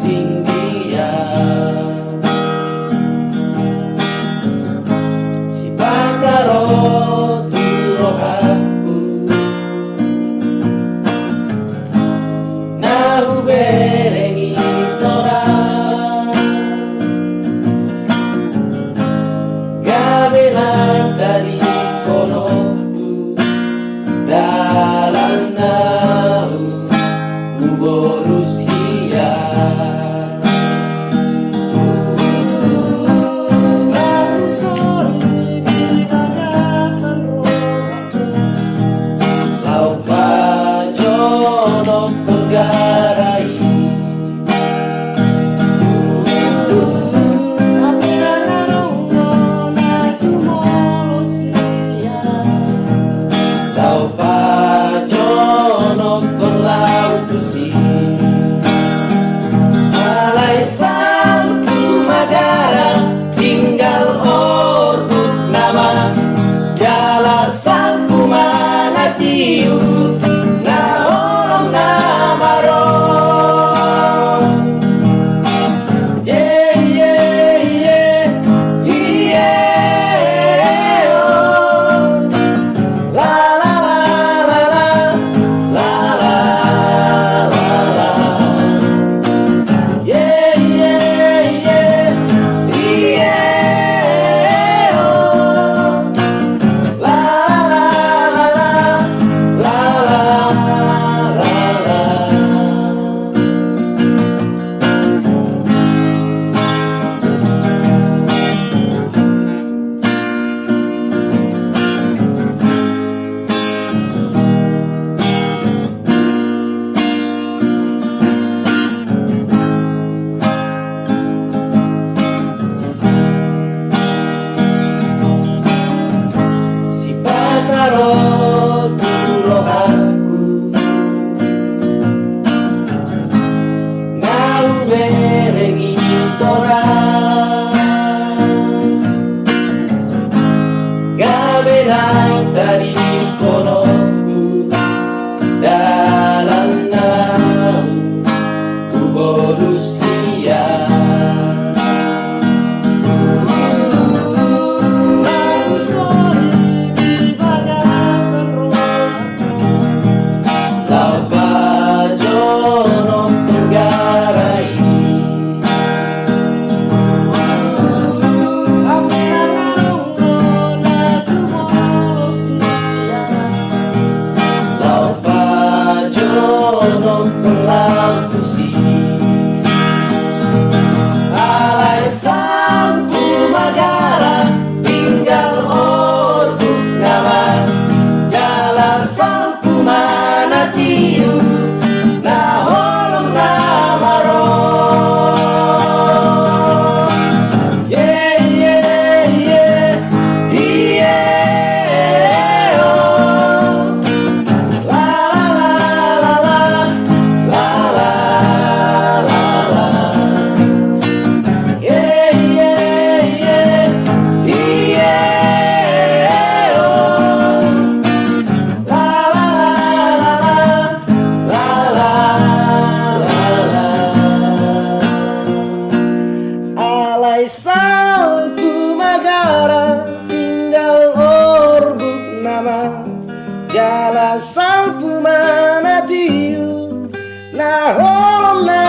sing dia si pataro turohaku nahu berengi tora gabelan tadi konoku dalam nahu uborusia dari konoku dalam nahu uborusia aku sorry di bagasan rohaku lau pajono penggarai alai sampu magara tinggal orbuk nama jala sampu mana tiu na holong nama ro yeah yeah yeah yeah oh la la la la la Salku magara tinggal orbuk nama jala salpu mana tiu na holom na